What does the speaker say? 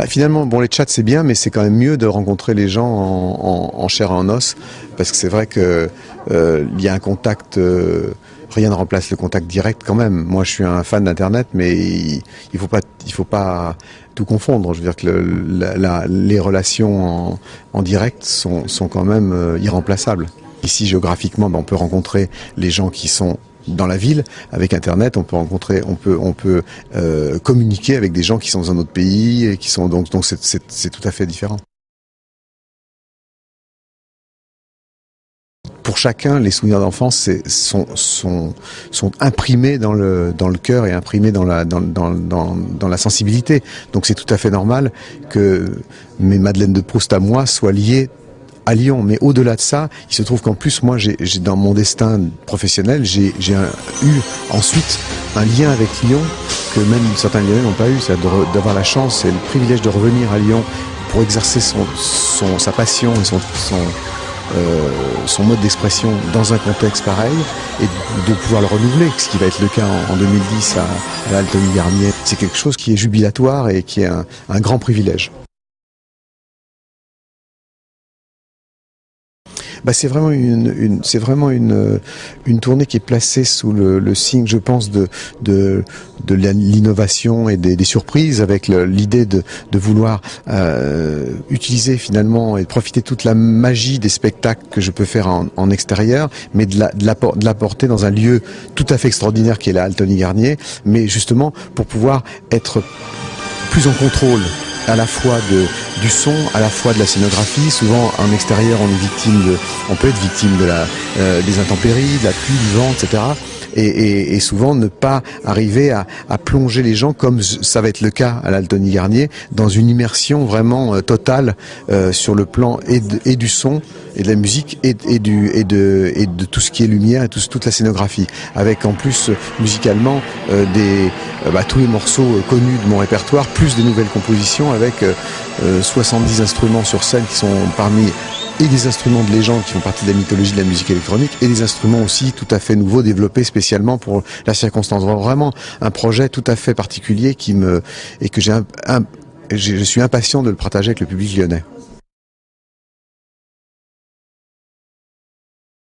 Finalement, bon, les chats c'est bien, mais c'est quand même mieux de rencontrer les gens en chair et en os, parce que c'est vrai que il y a un contact. Rien ne remplace le contact direct quand même. Moi, je suis un fan d'Internet, mais il faut pas tout confondre. Je veux dire que les relations en direct sont quand même irremplaçables. Ici, géographiquement, on peut rencontrer les gens qui sont dans la ville. Avec Internet, on peut communiquer avec des gens qui sont dans un autre pays et qui sont donc c'est tout à fait différent. Pour chacun, les souvenirs d'enfance sont imprimés dans le cœur et imprimés dans la sensibilité. Donc c'est tout à fait normal que mes Madeleines de Proust à moi soient liées à Lyon. Mais au-delà de ça, il se trouve qu'en plus, moi, j'ai dans mon destin professionnel, j'ai eu ensuite un lien avec Lyon que même certains Lyonnais n'ont pas eu. C'est d'avoir la chance et le privilège de revenir à Lyon pour exercer sa passion et son mode d'expression dans un contexte pareil et de pouvoir le renouveler, ce qui va être le cas en 2010 à l'Altony Garnier. C'est quelque chose qui est jubilatoire et qui est un grand privilège. C'est vraiment une tournée qui est placée sous le signe, je pense, de l'innovation et des surprises, avec l'idée de vouloir utiliser finalement et de profiter de toute la magie des spectacles que je peux faire en extérieur, mais de l'apporter dans un lieu tout à fait extraordinaire qui est la Altony Garnier, mais justement pour pouvoir être plus en contrôle à la fois du son, à la fois de la scénographie. Souvent en extérieur on peut être victime des intempéries, de la pluie, du vent, etc. Et souvent ne pas arriver à plonger les gens, comme ça va être le cas à l'Altony Garnier, dans une immersion vraiment totale sur le plan et du son et de la musique et de tout ce qui est lumière et toute la scénographie, avec en plus musicalement tous les morceaux connus de mon répertoire, plus des nouvelles compositions avec 70 instruments sur scène qui sont parmi et des instruments de légende qui font partie de la mythologie de la musique électronique et des instruments aussi tout à fait nouveaux développés spécialement pour la circonstance. Vraiment un projet tout à fait particulier et que je suis impatient de le partager avec le public lyonnais.